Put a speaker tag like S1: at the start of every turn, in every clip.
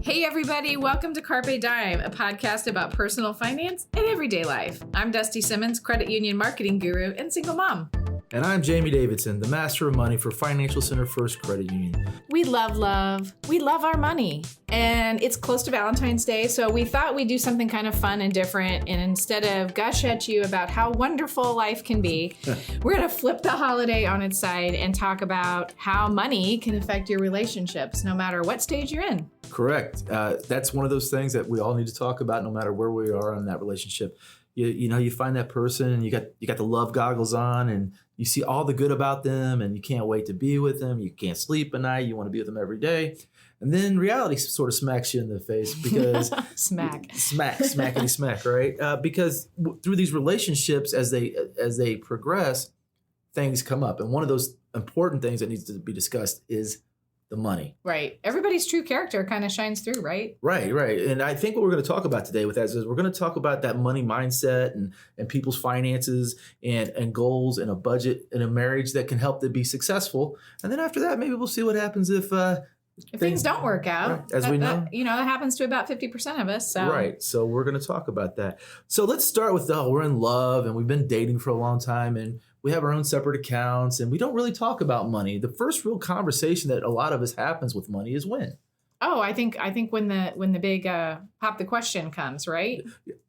S1: Hey everybody, welcome to Carpe Dime, a podcast about personal finance and everyday life. I'm Dusty Simmons, credit union marketing guru and single mom.
S2: And I'm Jamie Davidson, the master of money for Financial Center First Credit Union.
S1: We love love. We love our money. And it's close to Valentine's Day, so we thought we'd do something kind of fun and different. And instead of gush at you about how wonderful life can be, we're going to flip the holiday on its side and talk about how money can affect your relationships, no matter what stage you're in.
S2: Correct. That's one of those things that we all need to talk about, no matter where we are in that relationship. You find that person and you got the love goggles on and you see all the good about them and you can't wait to be with them. You can't sleep at night. You want to be with them every day. And then reality sort of smacks you in the face because smackety smack, right? Because through these relationships, as they progress, things come up. And one of those important things that needs to be discussed is the money.
S1: Right. Everybody's true character kind of shines through, right?
S2: Right. And I think what we're going to talk about today with that is we're going to talk about that money mindset and people's finances and goals and a budget in a marriage that can help them be successful. And then after that, maybe we'll see what happens if
S1: things don't work out.
S2: As we know.
S1: That happens to about 50% of us. So.
S2: Right. So we're going to talk about that. So let's start with, we're in love and we've been dating for a long time and we have our own separate accounts and we don't really talk about money. The first real conversation that a lot of us happens with money is when?
S1: Oh, I think when the big pop the question comes, right?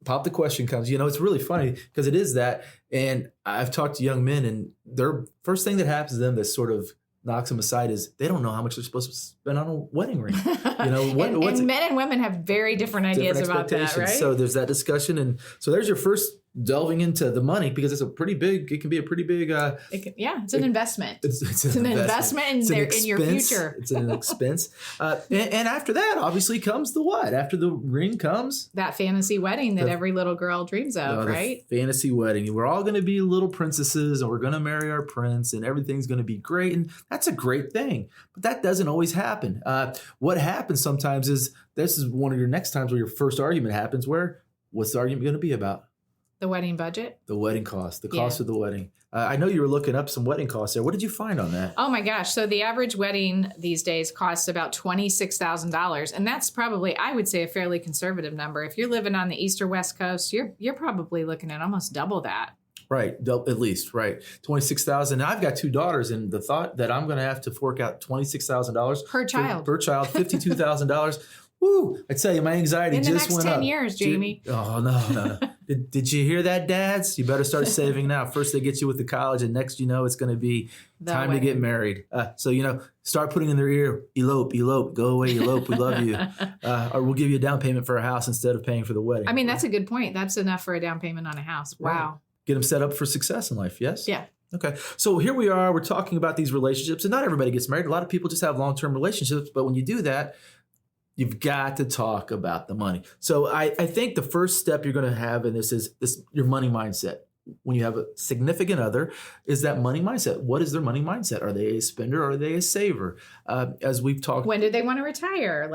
S2: Pop the question comes. It's really funny because it is that. And I've talked to young men and their first thing that happens to them that sort of knocks them aside is they don't know how much they're supposed to spend on a wedding ring.
S1: And men and women have very different ideas about that, right?
S2: So there's that discussion. And so there's your first delving into the money because it can be a pretty big.
S1: It's an investment.
S2: It's
S1: an investment in your future.
S2: It's an expense. And after that, obviously, comes the what? After the ring comes
S1: that fantasy wedding that every little girl dreams of, right?
S2: Fantasy wedding. We're all going to be little princesses and we're going to marry our prince and everything's going to be great. And that's a great thing. But that doesn't always happen. What happens sometimes is this is one of your next times where your first argument happens what's the argument going to be about?
S1: The wedding budget?
S2: The wedding cost, the cost of the wedding. I know you were looking up some wedding costs there. What did you find on that?
S1: Oh my gosh. So the average wedding these days costs about $26,000. And that's probably, I would say, a fairly conservative number. If you're living on the East or West Coast, you're probably looking at almost double that.
S2: Right. At least, right. $26,000. Now I've got two daughters and the thought that I'm going to have to fork out $26,000
S1: per child,
S2: $52,000. Woo! I tell you, my anxiety just went up.
S1: In the next 10 years, Jamie.
S2: Oh, no. Did you hear that, dads? You better start saving now. First they get you with the college, and next it's going to be time to get married. So, start putting in their ear, elope, go away, elope, we love you. Or we'll give you a down payment for a house instead of paying for the wedding.
S1: I mean, that's a good point. That's enough for a down payment on a house. Wow.
S2: Right. Get them set up for success in life, yes?
S1: Yeah.
S2: Okay. So here we are. We're talking about these relationships, and not everybody gets married. A lot of people just have long-term relationships, but when you do that, you've got to talk about the money. So I think the first step you're going to have in this is your money mindset. When you have a significant other, is that money mindset. What is their money mindset? Are they a spender or are they a saver? As we've talked.
S1: When do they want to retire?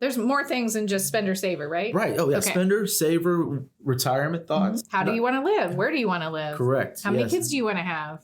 S1: There's more things than just spender saver, right?
S2: Right. Oh, yeah. Okay. Spender, saver, retirement thoughts.
S1: Mm-hmm. How do you want to live? Where do you want to live?
S2: Correct.
S1: How many kids do you want to have?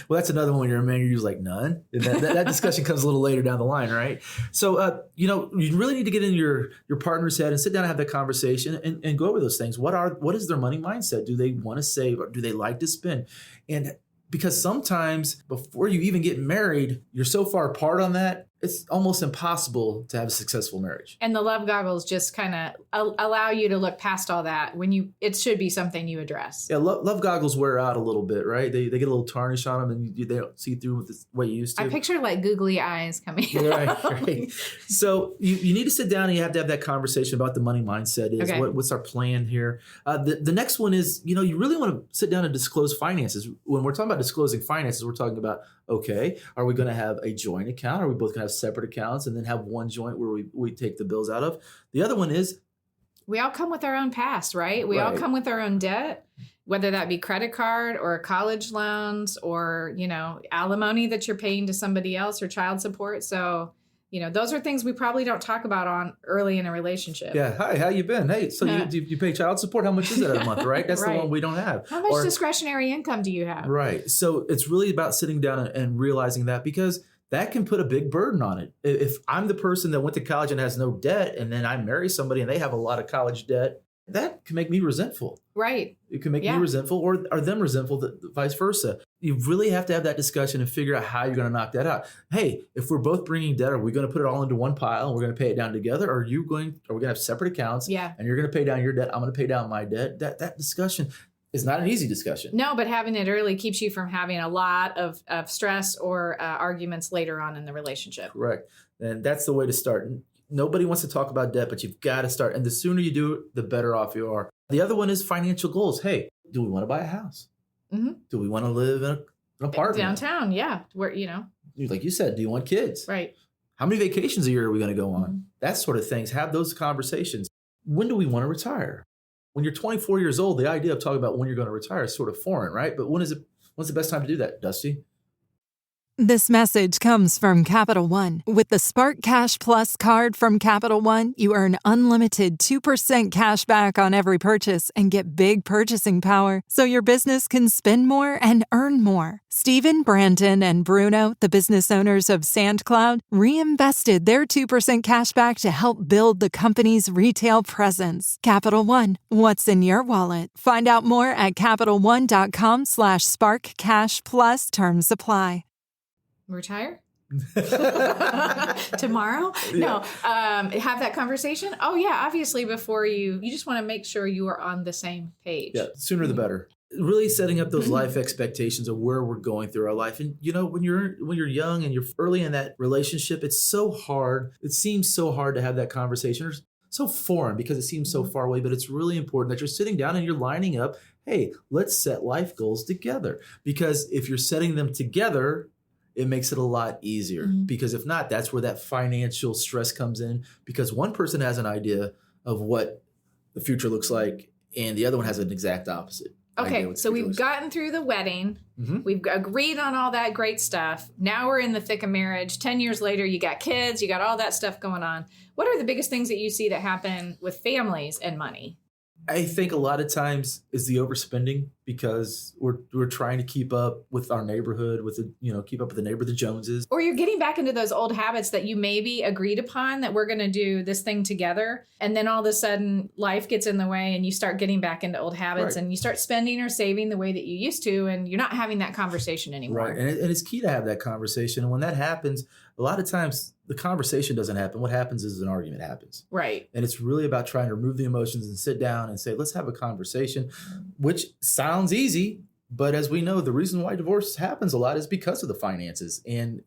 S2: Well, that's another one when you're a man, you're usually like none. And that discussion comes a little later down the line, right? So, you really need to get in your partner's head and sit down and have that conversation and go over those things. What is their money mindset? Do they want to save or do they like to spend? And because sometimes before you even get married, you're so far apart on that, it's almost impossible to have a successful marriage.
S1: And the love goggles just kind of allow you to look past all that it should be something you address.
S2: Yeah, love goggles wear out a little bit, right? They get a little tarnish on them and they don't see through with the way you used to.
S1: I picture googly eyes coming out.
S2: Right. So you need to sit down and you have to have that conversation about the money mindset is. Okay. What's our plan here? The next one is, you really want to sit down and disclose finances. When we're talking about disclosing finances, we're talking about, okay, are we going to have a joint account? Are we both going to have separate accounts and then have one joint where we take the bills out of? The other one is
S1: we all come with our own past, right? We all come with our own debt, whether that be credit card or college loans or, alimony that you're paying to somebody else or child support. So, those are things we probably don't talk about on early in a relationship.
S2: Yeah. Hi, how you been? Hey, so you pay child support? How much is it a month, right? That's right. The one we don't have.
S1: How much discretionary income do you have?
S2: Right. So it's really about sitting down and realizing that because that can put a big burden on it. If I'm the person that went to college and has no debt, and then I marry somebody and they have a lot of college debt, that can make me resentful.
S1: Right.
S2: It can make me resentful or them resentful, vice versa. You really have to have that discussion and figure out how you're going to knock that out. Hey, if we're both bringing debt, are we going to put it all into one pile and we're going to pay it down together? Or are we going to have separate accounts?
S1: Yeah.
S2: And you're going to pay down your debt. I'm going to pay down my debt. That discussion is not an easy discussion.
S1: No, but having it early keeps you from having a lot of stress or arguments later on in the relationship.
S2: Correct. And that's the way to start. Nobody wants to talk about debt, but you've got to start. And the sooner you do it, the better off you are. The other one is financial goals. Hey, do we want to buy a house?
S1: Mm-hmm.
S2: Do we want to live in an apartment?
S1: Downtown, yeah. Where,
S2: like you said, do you want kids?
S1: Right.
S2: How many vacations a year are we going to go on? Mm-hmm. That sort of things. Have those conversations. When do we want to retire? When you're 24 years old, the idea of talking about when you're going to retire is sort of foreign, right? But when's the best time to do that, Dusty?
S3: This message comes from Capital One. With the Spark Cash Plus card from Capital One, you earn unlimited 2% cash back on every purchase and get big purchasing power so your business can spend more and earn more. Stephen, Brandon, and Bruno, the business owners of SandCloud, reinvested their 2% cash back to help build the company's retail presence. Capital One, what's in your wallet? Find out more at CapitalOne.com/SparkCashPlus. Terms apply.
S1: Retire? Tomorrow? Yeah. No. Have that conversation? Oh, yeah. Obviously, before you just want to make sure you are on the same page.
S2: Yeah. Sooner the better. Really setting up those life expectations of where we're going through our life. And, when you're young and you're early in that relationship, it's so hard. It seems so hard to have that conversation. It's so foreign because it seems so far away, but it's really important that you're sitting down and you're lining up. Hey, let's set life goals together. Because if you're setting them together, it makes it a lot easier because if not, that's where that financial stress comes in because one person has an idea of what the future looks like and the other one has an exact opposite.
S1: Okay, so we've gotten through the wedding. Mm-hmm. We've agreed on all that great stuff. Now we're in the thick of marriage. 10 years later, you got kids, you got all that stuff going on. What are the biggest things that you see that happen with families and money?
S2: I think a lot of times is the overspending because we're trying to keep up with our neighborhood, keep up with the neighbor, the Joneses.
S1: Or you're getting back into those old habits that you maybe agreed upon that we're going to do this thing together. And then all of a sudden life gets in the way and you start getting back into old habits and you start spending or saving the way that you used to. And you're not having that conversation anymore.
S2: Right. And it's key to have that conversation. And when that happens, a lot of times the conversation doesn't happen. What happens is an argument happens.
S1: Right.
S2: And it's really about trying to remove the emotions and sit down and say, let's have a conversation, which sounds easy. But as we know, the reason why divorce happens a lot is because of the finances. And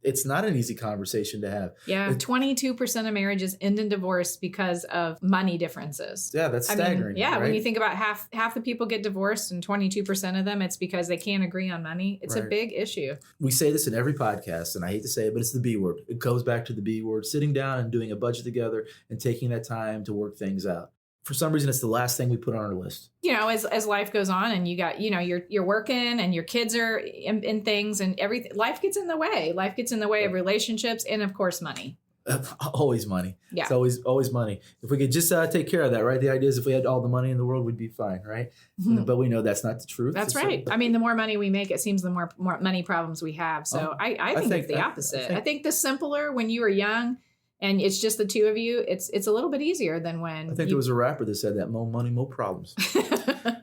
S2: it's not an easy conversation to have.
S1: Yeah. 22% of marriages end in divorce because of money differences.
S2: Yeah, that's staggering.
S1: Yeah.
S2: Right?
S1: When you think about half the people get divorced and 22% of them, it's because they can't agree on money. It's a big issue.
S2: We say this in every podcast, and I hate to say it, but it's the B word. It goes back to the B word, sitting down and doing a budget together and taking that time to work things out. For some reason, it's the last thing we put on our list.
S1: As life goes on and you got, you're working and your kids are in things and everything, life gets in the way. Life gets in the way of relationships and, of course, money.
S2: Always money.
S1: Yeah.
S2: It's always money. If we could just take care of that, right? The idea is if we had all the money in the world, we'd be fine, right? Mm-hmm. But we know that's not the truth.
S1: That's right. I mean, the more money we make, it seems the more money problems we have. So I think it's the opposite. I think the simpler when you were young, and it's just the two of you, it's a little bit easier than when
S2: I think there was a rapper that said that, more money, more problems.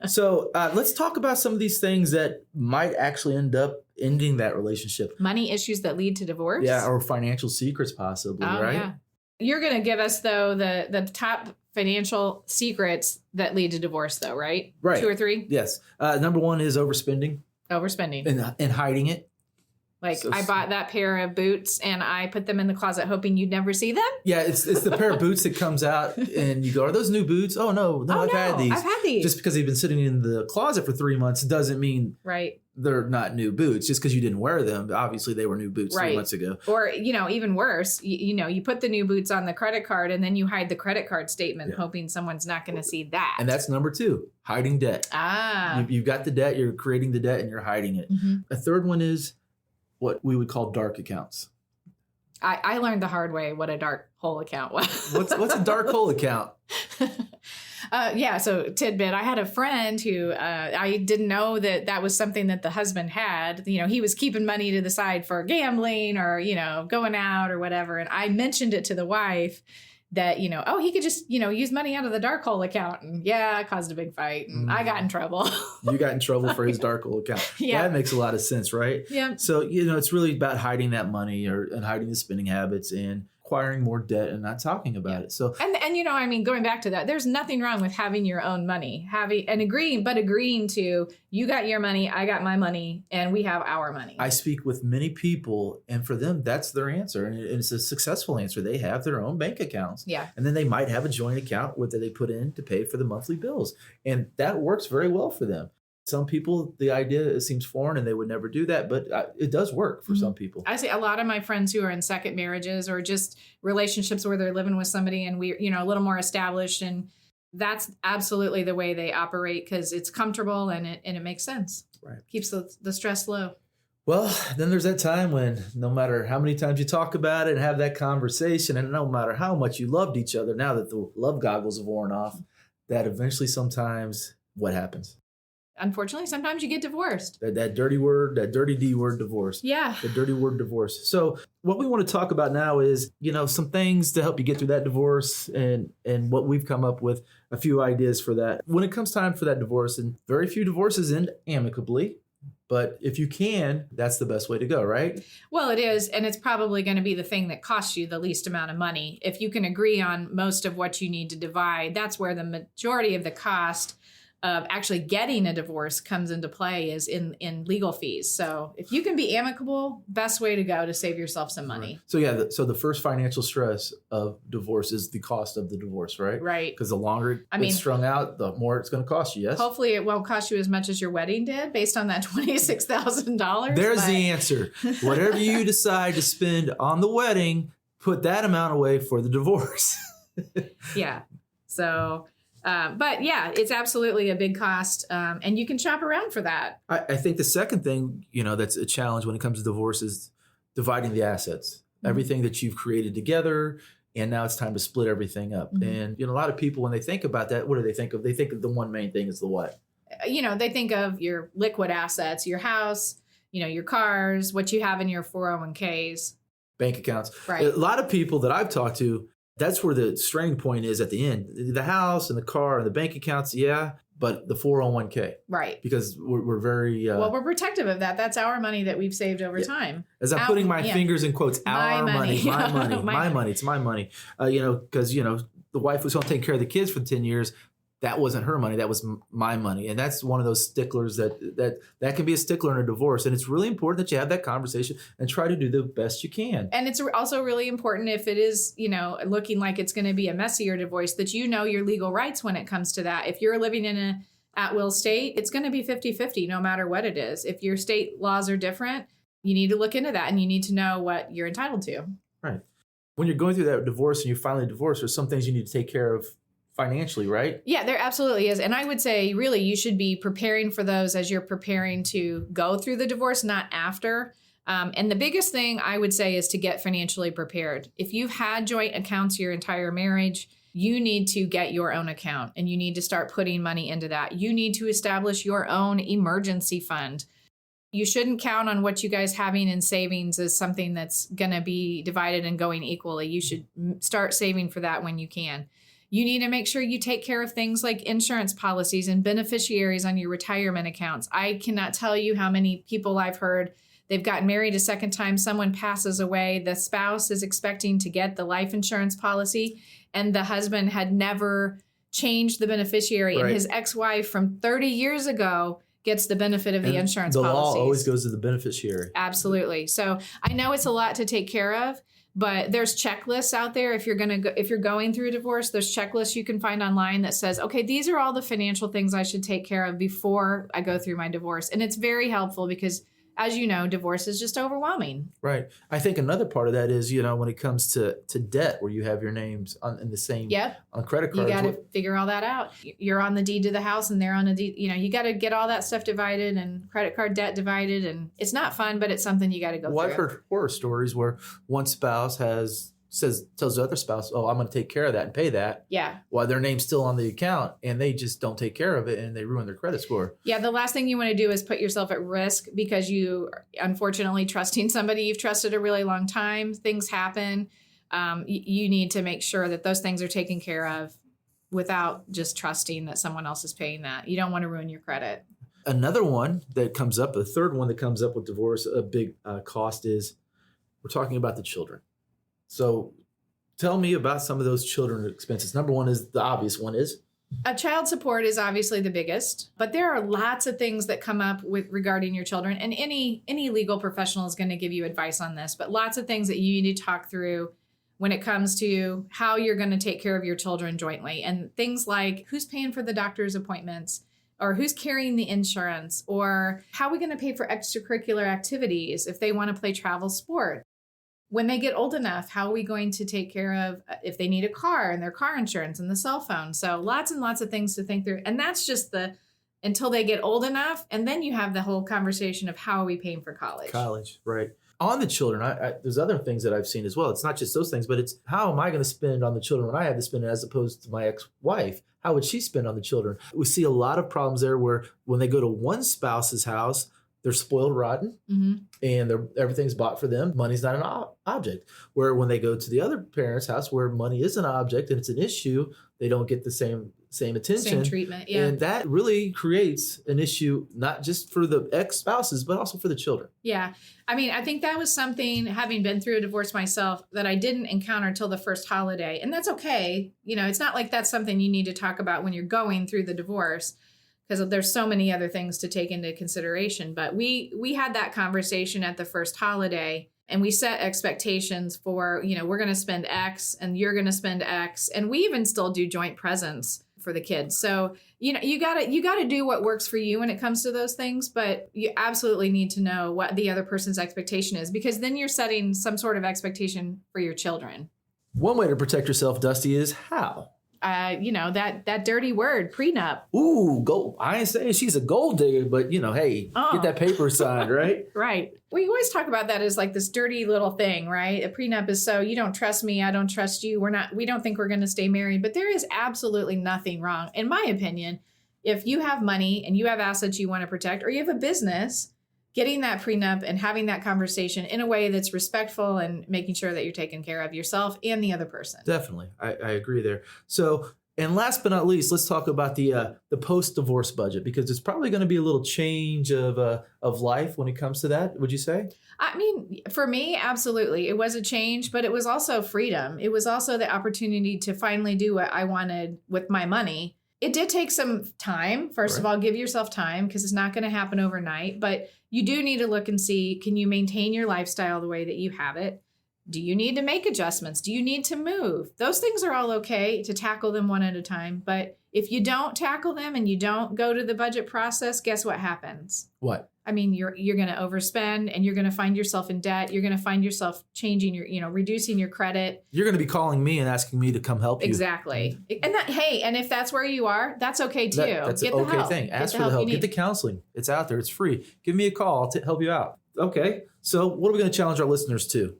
S2: So let's talk about some of these things that might actually end up ending that relationship.
S1: Money issues that lead to divorce?
S2: Yeah, or financial secrets possibly, right? Yeah.
S1: You're going to give us, though, the top financial secrets that lead to divorce, though, right?
S2: Right.
S1: 2 or 3?
S2: Yes. Number 1 is overspending.
S1: Overspending.
S2: And hiding it.
S1: I bought that pair of boots and I put them in the closet hoping you'd never see them.
S2: Yeah, it's the pair of boots that comes out and you go, are those new boots? Oh, no, I've had these.
S1: I've had these.
S2: Just because they've been sitting in the closet for 3 months doesn't mean they're not new boots. Just because you didn't wear them, obviously they were new boots 3 months ago.
S1: Or, even worse, you put the new boots on the credit card and then you hide the credit card statement hoping someone's not going to see that.
S2: And that's number 2, hiding debt. You've got the debt, you're creating the debt and you're hiding it. Mm-hmm. A third one is what we would call dark accounts.
S1: I learned the hard way what a dark hole account was.
S2: What's a dark hole account?
S1: Yeah. So tidbit, I had a friend who I didn't know that was something that the husband had. You know, he was keeping money to the side for gambling or, you know, going out or whatever. And I mentioned it to the wife that, you know, oh, he could just, you know, use money out of the dark hole account. And yeah, it caused a big fight and I got in trouble.
S2: You got in trouble for his dark hole account.
S1: Yeah.
S2: That makes a lot of sense, right?
S1: Yeah.
S2: So, you know, it's really about hiding that money and hiding the spending habits and acquiring more debt and not talking about it. So,
S1: and you know, I mean, going back to that, there's nothing wrong with having your own money, agreeing to, you got your money, I got my money, and we have our money.
S2: I speak with many people, and for them, that's their answer. And it's a successful answer. They have their own bank accounts.
S1: Yeah.
S2: And then they might have a joint account that they put in to pay for the monthly bills. And that works very well for them. Some people, the idea seems foreign and they would never do that, but it does work for some people.
S1: I see a lot of my friends who are in second marriages or just relationships where they're living with somebody and we're, you know, a little more established. And that's absolutely the way they operate because it's comfortable and it makes sense.
S2: Right.
S1: Keeps the stress low.
S2: Well, then there's that time when no matter how many times you talk about it and have that conversation, and no matter how much you loved each other, now that the love goggles have worn off, that eventually sometimes what happens?
S1: Unfortunately, sometimes you get divorced.
S2: That dirty word, that dirty D word, divorce.
S1: Yeah.
S2: The dirty word, divorce. So what we want to talk about now is, you know, some things to help you get through that divorce and what we've come up with, a few ideas for that. When it comes time for that divorce, and very few divorces end amicably, but if you can, that's the best way to go, right?
S1: Well, it is. And it's probably going to be the thing that costs you the least amount of money. If you can agree on most of what you need to divide, that's where the majority of the cost of actually getting a divorce comes into play is in legal fees. So if you can be amicable, best way to go to save yourself some money.
S2: Right. So yeah, so the first financial stress of divorce is the cost of the divorce, right?
S1: Right.
S2: Because the longer it's strung out, the more it's going to cost you, yes?
S1: Hopefully it won't cost you as much as your wedding did based on that $26,000.
S2: There's the answer. Whatever you decide to spend on the wedding, put that amount away for the divorce.
S1: Yeah. So... but yeah, it's absolutely a big cost, and you can shop around for that.
S2: I think the second thing, you know, that's a challenge when it comes to divorce is dividing the assets, everything that you've created together, and now it's time to split everything up. And, you know, a lot of people, when they think about that, what do they think of? They think of the one main thing is the what?
S1: You know, they think of your liquid assets, your house, you know, your cars, what you have in your 401ks.
S2: Bank accounts.
S1: Right.
S2: A lot of people that I've talked to, that's where the straining point is at the end. The house and the car and the bank accounts, yeah, but the 401k.
S1: Right.
S2: Because we're very...
S1: well, we're protective of that. That's our money that we've saved over time.
S2: As I'm putting my fingers in quotes, our money, my money, my money, it's my money. You know, because, you know, the wife was going to take care of the kids for 10 years. That wasn't her money. That was my money. And that's one of those sticklers that can be a stickler in a divorce. And it's really important that you have that conversation and try to do the best you can.
S1: And it's also really important if it is, you know, looking like it's going to be a messier divorce, that you know your legal rights when it comes to that. If you're living in a at-will state, it's going to be 50-50 no matter what it is. If your state laws are different, you need to look into that and you need to know what you're entitled to.
S2: Right. When you're going through that divorce and you finally divorce, there's some things you need to take care of financially, right?
S1: Yeah, there absolutely is. And I would say really you should be preparing for those as you're preparing to go through the divorce, not after. And the biggest thing I would say is to get financially prepared. If you've had joint accounts your entire marriage, you need to get your own account and you need to start putting money into that. You need to establish your own emergency fund. You shouldn't count on what you guys having in savings as something that's going to be divided and going equally. You should start saving for that when you can. You need to make sure you take care of things like insurance policies and beneficiaries on your retirement accounts. I cannot tell you how many people I've heard, they've gotten married a second time, someone passes away, the spouse is expecting to get the life insurance policy, and the husband had never changed the beneficiary.
S2: Right.
S1: And his ex-wife from 30 years ago gets the benefit of the insurance policies.
S2: The law always goes to the beneficiary.
S1: Absolutely. So I know it's a lot to take care of, but there's checklists out there. If you're going through a divorce, there's checklists you can find online that says, okay, these are all the financial things I should take care of before I go through my divorce. And it's very helpful because, as you know, divorce is just overwhelming.
S2: Right. I think another part of that is, you know, when it comes to debt, where you have your names in the same on credit cards.
S1: You got to figure all that out. You're on the deed to the house and they're on a deed. You know, you got to get all that stuff divided and credit card debt divided. And it's not fun, but it's something you got to go through.
S2: Well, I've heard horror stories where one spouse has tells the other spouse, oh, I'm going to take care of that and pay that,
S1: Yeah.
S2: while their name's still on the account, and they just don't take care of it, and they ruin their credit score.
S1: Yeah, the last thing you want to do is put yourself at risk because you, unfortunately, trusting somebody you've trusted a really long time. Things happen. You need to make sure that those things are taken care of without just trusting that someone else is paying that. You don't want to ruin your credit.
S2: Another one that comes up, the third one that comes up with divorce, a big cost is we're talking about the children. So tell me about some of those children expenses. Number one is the obvious one is
S1: Child support is obviously the biggest, but there are lots of things that come up with regarding your children, and any legal professional is going to give you advice on this, but lots of things that you need to talk through when it comes to how you're going to take care of your children jointly, and things like who's paying for the doctor's appointments, or who's carrying the insurance, or how are we going to pay for extracurricular activities if they want to play travel sport. When they get old enough, how are we going to take care of if they need a car and their car insurance and the cell phone? So lots and lots of things to think through. And that's just until they get old enough. And then you have the whole conversation of how are we paying for college?
S2: college, right? On the children, there's other things that I've seen as well. It's not just those things, but it's how am I going to spend on the children when I have to spend it as opposed to my ex-wife? How would she spend on the children? We see a lot of problems there where when they go to one spouse's house, they're spoiled rotten, and everything's bought for them. Money's not an object. Where when they go to the other parent's house, where money is an object and it's an issue, they don't get the same attention,
S1: Same treatment, yeah.
S2: And that really creates an issue not just for the ex-spouses but also for the children.
S1: Yeah. I mean, I think that was something, having been through a divorce myself, that I didn't encounter till the first holiday. And that's okay. You know, it's not like that's something you need to talk about when you're going through the divorce, because there's so many other things to take into consideration. But we had that conversation at the first holiday, and we set expectations for, you know, we're going to spend X and you're going to spend X. And we even still do joint presents for the kids. So, you know, you gotta do what works for you when it comes to those things, but you absolutely need to know what the other person's expectation is, because then you're setting some sort of expectation for your children.
S2: One way to protect yourself, Dusty, is how?
S1: You know, that dirty word, prenup.
S2: Ooh, gold. I ain't saying she's a gold digger, but, you know, hey, get that paper signed, right?
S1: Right. We always talk about that as like this dirty little thing, right? A prenup is so you don't trust me, I don't trust you. We don't think we're going to stay married, but there is absolutely nothing wrong, in my opinion, if you have money and you have assets you want to protect, or you have a business, getting that prenup and having that conversation in a way that's respectful and making sure that you're taking care of yourself and the other person.
S2: Definitely. I agree there. So, and last but not least, let's talk about the post-divorce budget, because it's probably going to be a little change of life when it comes to that. Would you say?
S1: I mean, for me, absolutely. It was a change, but it was also freedom. It was also the opportunity to finally do what I wanted with my money. It did take some time. First of all, give yourself time, because it's not going to happen overnight, but you do need to look and see, can you maintain your lifestyle the way that you have it? Do you need to make adjustments? Do you need to move? Those things are all okay to tackle them one at a time. But if you don't tackle them and you don't go to the budget process, guess what happens?
S2: What?
S1: I mean, you're going to overspend, and you're going to find yourself in debt. You're going to find yourself changing reducing your credit.
S2: You're going to be calling me and asking me to come help you.
S1: Exactly. And and if that's where you are, that's okay too.
S2: That's an okay thing. Ask for the help. Get the counseling. It's out there. It's free. Give me a call. I'll help you out. Okay. So what are we going to challenge our listeners to?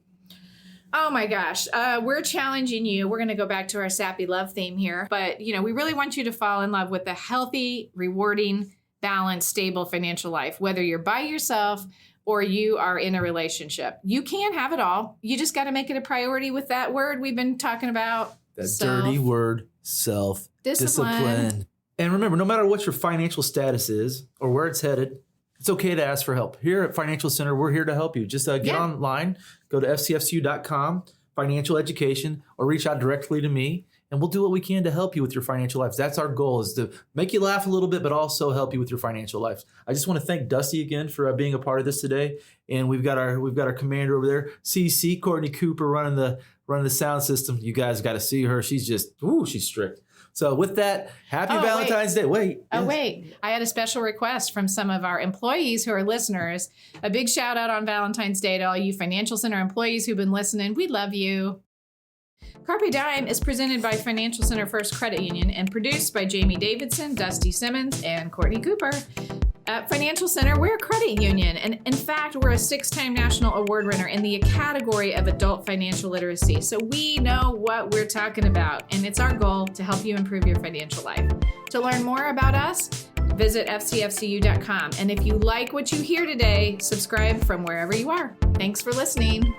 S1: Oh my gosh. We're challenging you. We're going to go back to our sappy love theme here. But, we really want you to fall in love with a healthy, rewarding, balanced, stable financial life, whether you're by yourself or you are in a relationship. You can have it all. You just got to make it a priority with that word we've been talking about.
S2: That dirty word, self-discipline. And remember, no matter what your financial status is or where it's headed, it's okay to ask for help. Here at Financial Center, we're here to help you. Just get online, go to fcfcu.com, financial education, or reach out directly to me, and we'll do what we can to help you with your financial lives. That's our goal, is to make you laugh a little bit, but also help you with your financial lives. I just want to thank Dusty again for being a part of this today. And we've got our commander over there, CC, Courtney Cooper, running the sound system. You guys got to see her. She's just, she's strict. So with that, happy Valentine's Day. Wait.
S1: I had a special request from some of our employees who are listeners. A big shout out on Valentine's Day to all you Financial Center employees who've been listening. We love you. Carpe Dime is presented by Financial Center First Credit Union and produced by Jamie Davidson, Dusty Simmons, and Courtney Cooper. At Financial Center, we're a credit union, and in fact, we're a 6-time national award winner in the category of adult financial literacy. So we know what we're talking about, and it's our goal to help you improve your financial life. To learn more about us, visit fcfcu.com. And if you like what you hear today, subscribe from wherever you are. Thanks for listening.